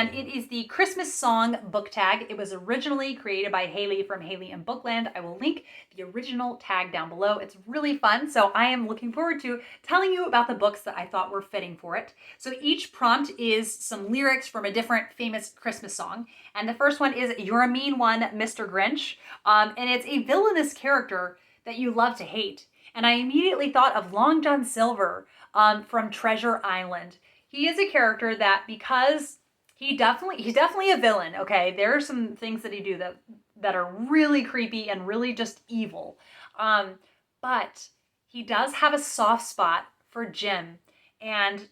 and it is the Christmas song book tag. It was originally created by Hailey from Hailey and Bookland. I will link the original tag down below. It's really fun, so I am looking forward to telling you about the books that I thought were fitting for it. So each prompt is some lyrics from a different famous Christmas song, and the first one is "You're a Mean One, Mr. Grinch," and it's a villainous character that you love to hate. And I immediately thought of Long John Silver from Treasure Island. He is a character that, because he's definitely a villain, okay? There are some things that he do that are really creepy and really just evil. But he does have a soft spot for Jim. And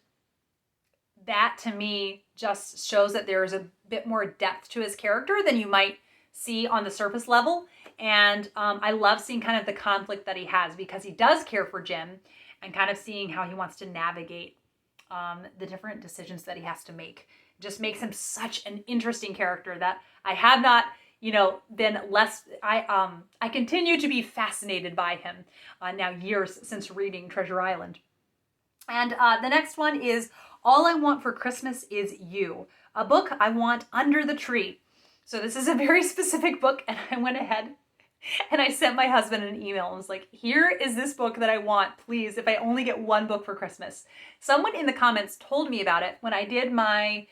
that, to me, just shows that there is a bit more depth to his character than you might see on the surface level. And I love seeing kind of the conflict that he has, because he does care for Jim, and kind of seeing how he wants to navigate the different decisions that he has to make. Just makes him such an interesting character that I have not, been less. I continue to be fascinated by him now, years since reading Treasure Island. And the next one is All I Want for Christmas Is You, a book I want under the tree. So this is a very specific book, and I went ahead and I sent my husband an email and was like, here is this book that I want, please, if I only get one book for Christmas. Someone in the comments told me about it when I did my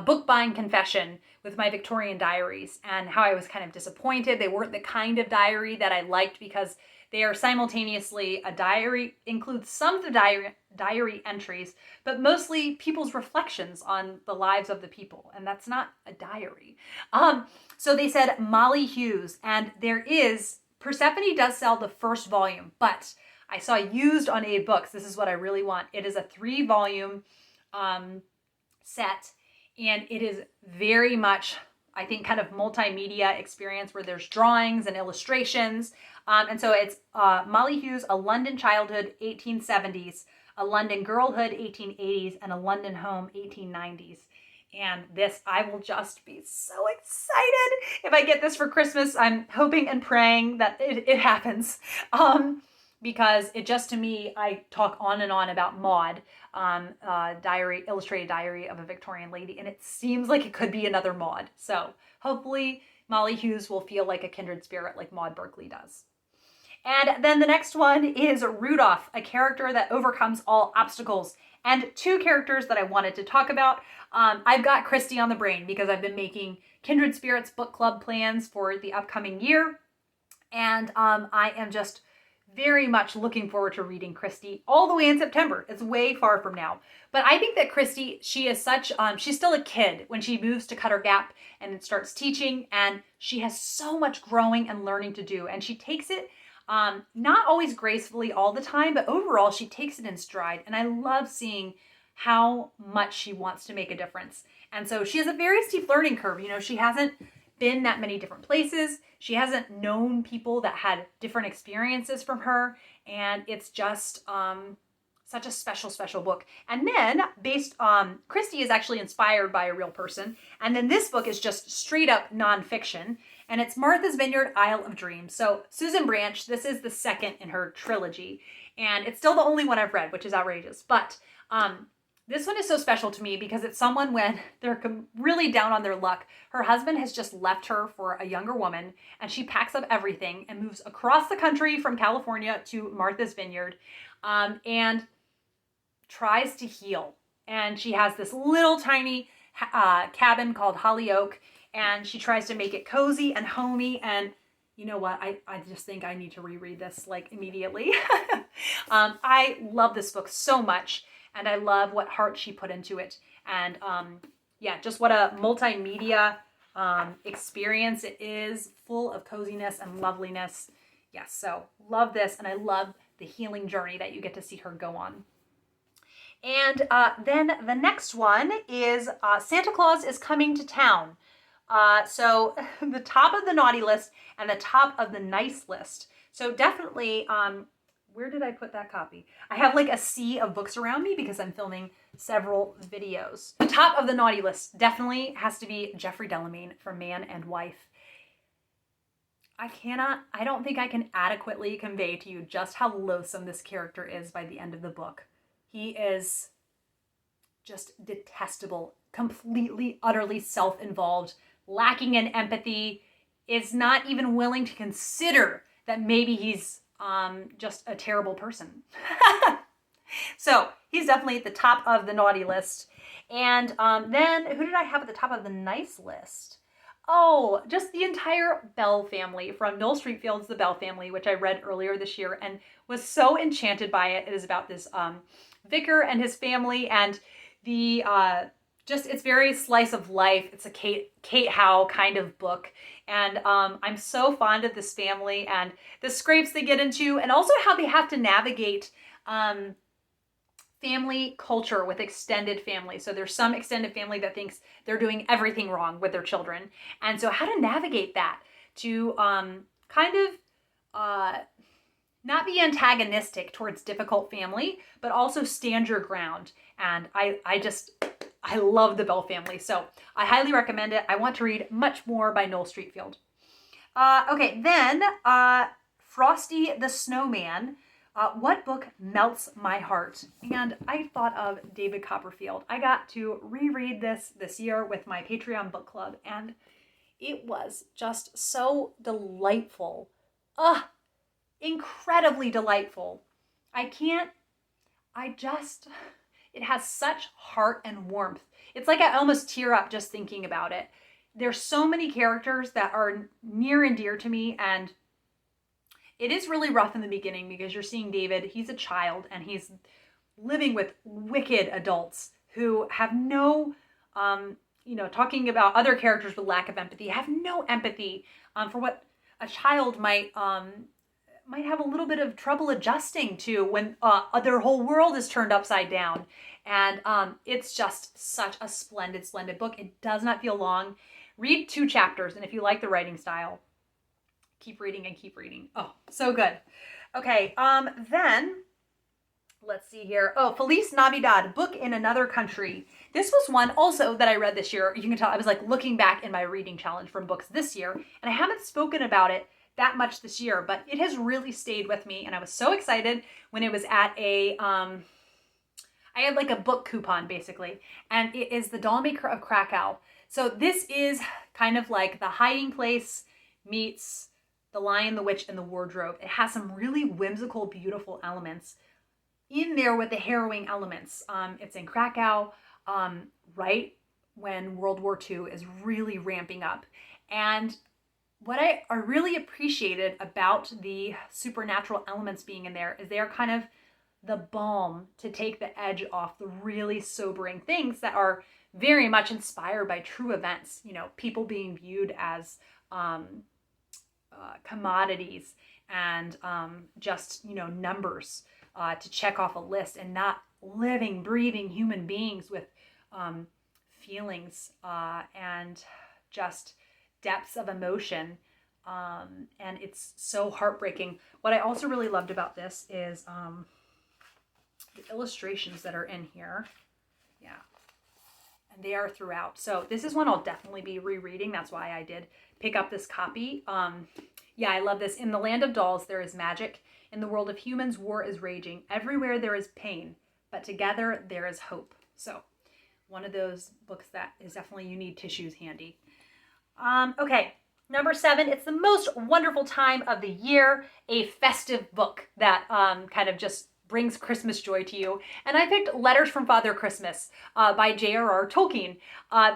book buying confession with my Victorian diaries, and how I was kind of disappointed. They weren't the kind of diary that I liked, because they are simultaneously a diary, includes some of the diary entries, but mostly people's reflections on the lives of the people. And that's not a diary. So they said Molly Hughes, and Persephone does sell the first volume, but I saw used on Aid Books. This is what I really want. It is a 3-volume set, and it is very much, I think, kind of multimedia experience where there's drawings and illustrations. And so it's Molly Hughes, A London Childhood, 1870s, A London Girlhood, 1880s, and A London Home, 1890s. And this, I will just be so excited if I get this for Christmas. I'm hoping and praying that it happens. Because it just, to me, I talk on and on about Maud, illustrated diary of a Victorian lady, and it seems like it could be another Maud. So hopefully Molly Hughes will feel like a kindred spirit like Maud Berkeley does. And then the next one is Rudolph, a character that overcomes all obstacles. And 2 characters that I wanted to talk about. I've got Christy on the brain, because I've been making Kindred Spirits book club plans for the upcoming year. And I am just very much looking forward to reading Christy all the way in September. It's way far from now. But I think that Christy, she is such, she's still a kid when she moves to Cutter Gap and starts teaching, and she has so much growing and learning to do. And she takes it not always gracefully all the time, but overall she takes it in stride. And I love seeing how much she wants to make a difference. And so she has a very steep learning curve. She hasn't been that many different places. She hasn't known people that had different experiences from her. And it's just such a special, special book. And then Christy is actually inspired by a real person. And then this book is just straight up nonfiction. And it's Martha's Vineyard, Isle of Dreams. So Susan Branch, this is the second in her trilogy. And it's still the only one I've read, which is outrageous. But this one is so special to me because it's someone when they're really down on their luck. Her husband has just left her for a younger woman, and she packs up everything and moves across the country from California to Martha's Vineyard and tries to heal. And she has this little tiny cabin called Holly Oak, and she tries to make it cozy and homey. And you know what? I just think I need to reread this immediately. I love this book so much. And I love what heart she put into it. And just what a multimedia experience it is, full of coziness and loveliness. Yes, so love this. And I love the healing journey that you get to see her go on. And then the next one is Santa Claus is Coming to Town. So the top of the naughty list and the top of the nice list. So definitely... where did I put that copy? I have a sea of books around me because I'm filming several videos. The top of the naughty list definitely has to be Jeffrey Delamain from Man and Wife. I don't think I can adequately convey to you just how loathsome this character is by the end of the book. He is just detestable, completely, utterly self-involved, lacking in empathy, is not even willing to consider that maybe he's just a terrible person. So he's definitely at the top of the naughty list. And then who did I have at the top of the nice list? Oh, just the entire Bell family, from Mill Street Fields, The Bell Family, which I read earlier this year and was so enchanted by it. It is about this vicar and his family, and the it's very slice of life. It's a Kate Howe kind of book. And I'm so fond of this family and the scrapes they get into, and also how they have to navigate family culture with extended family. So there's some extended family that thinks they're doing everything wrong with their children. And so how to navigate that to not be antagonistic towards difficult family, but also stand your ground. And I love the Bell family. So I highly recommend it. I want to read much more by Noel Streatfeild. Okay, then Frosty the Snowman. What book melts my heart? And I thought of David Copperfield. I got to reread this year with my Patreon book club, and it was just so delightful. Incredibly delightful. It has such heart and warmth. It's like I almost tear up just thinking about it. There's so many characters that are near and dear to me, and it is really rough in the beginning because you're seeing David, he's a child, and he's living with wicked adults who have no, talking about other characters with lack of empathy, have no empathy for what a child might have a little bit of trouble adjusting to when their whole world is turned upside down. And it's just such a splendid, splendid book. It does not feel long. Read 2 chapters, and if you like the writing style, keep reading and keep reading. Oh, so good. Okay, then let's see here. Oh, Feliz Navidad, Book in Another Country. This was one also that I read this year. You can tell I was like looking back in my reading challenge from books this year, and I haven't spoken about it that much this year, but it has really stayed with me, and I was so excited when it was at I had like a book coupon basically, and it is The Dollmaker of Krakow. So this is kind of like The Hiding Place meets The Lion, the Witch, and the Wardrobe. It has some really whimsical, beautiful elements in there with the harrowing elements. It's in Krakow, right when World War II is really ramping up. And what I really appreciated about the supernatural elements being in there is they are kind of the balm to take the edge off the really sobering things that are very much inspired by true events. People being viewed as commodities and just numbers to check off a list, and not living, breathing human beings with feelings and just depths of emotion. And it's so heartbreaking. What I also really loved about this is the illustrations that are in here. Yeah. And they are throughout. So this is one I'll definitely be rereading. That's why I did pick up this copy. Yeah, I love this. In the land of dolls, there is magic. In the world of humans, war is raging. Everywhere there is pain, but together there is hope. So one of those books that is definitely, you need tissues handy. Okay, number 7, it's the most wonderful time of the year, a festive book that kind of just brings Christmas joy to you. And I picked Letters from Father Christmas by J.R.R. Tolkien.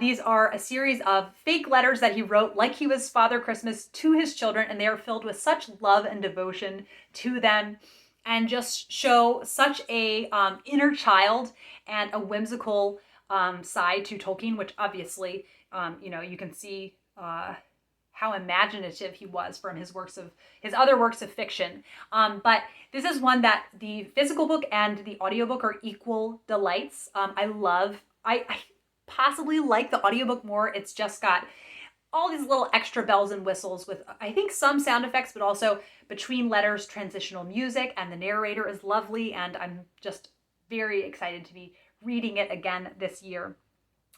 These are a series of fake letters that he wrote like he was Father Christmas to his children, and they are filled with such love and devotion to them, and just show such a inner child and a whimsical side to Tolkien, which obviously, you can see how imaginative he was from his other works of fiction. But this is one that the physical book and the audiobook are equal delights. I possibly like the audiobook more. It's just got all these little extra bells and whistles with, I think, some sound effects, but also between letters, transitional music, and the narrator is lovely. And I'm just very excited to be reading it again this year.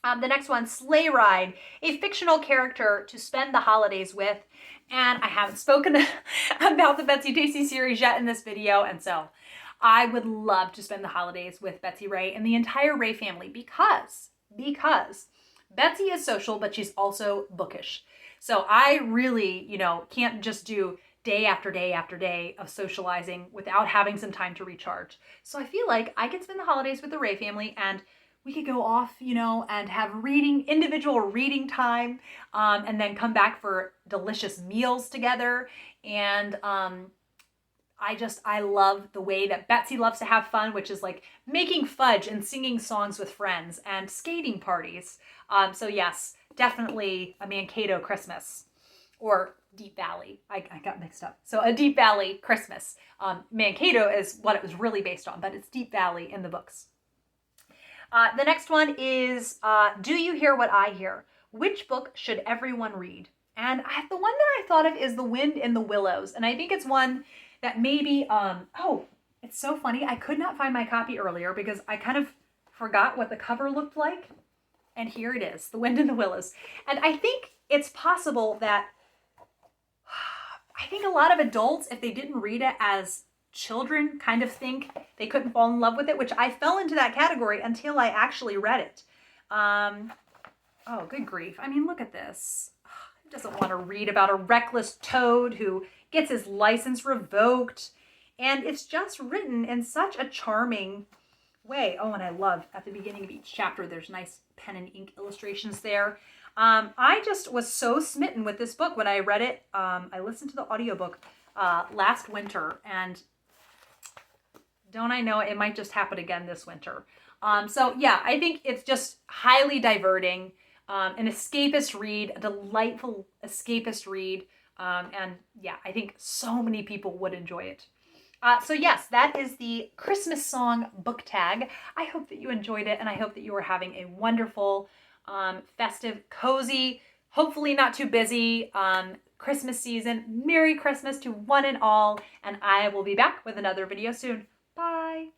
The next one, Sleigh Ride, a fictional character to spend the holidays with. And I haven't spoken about the Betsy Tacy series yet in this video, and so I would love to spend the holidays with Betsy Ray and the entire Ray family because Betsy is social, but she's also bookish. So I really, can't just do day after day after day of socializing without having some time to recharge. So I feel like I could spend the holidays with the Ray family and we could go off, and have individual reading time, and then come back for delicious meals together. And I love the way that Betsy loves to have fun, which is like making fudge and singing songs with friends and skating parties. So yes, definitely a Mankato Christmas or Deep Valley. I got mixed up. So a Deep Valley Christmas. Mankato is what it was really based on, but it's Deep Valley in the books. The next one is Do You Hear What I Hear? Which book should everyone read? And the one that I thought of is The Wind in the Willows. And I think it's one that maybe, it's so funny. I could not find my copy earlier because I kind of forgot what the cover looked like. And here it is, The Wind in the Willows. And I think it's possible that, I think a lot of adults, if they didn't read it as children, kind of think they couldn't fall in love with it, which I fell into that category until I actually read it. Oh, good grief. I mean, look at this. Who doesn't want to read about a reckless toad who gets his license revoked? And it's just written in such a charming way. Oh, and I love at the beginning of each chapter, there's nice pen and ink illustrations there. I just was so smitten with this book when I read it. I listened to the audiobook last winter, and don't I know it might just happen again this winter. So yeah, I think it's just highly diverting, an escapist read, a delightful escapist read. And yeah, I think so many people would enjoy it. So yes, that is the Christmas song book tag. I hope that you enjoyed it, and I hope that you are having a wonderful, festive, cozy, hopefully not too busy, Christmas season. Merry Christmas to one and all, and I will be back with another video soon. Bye.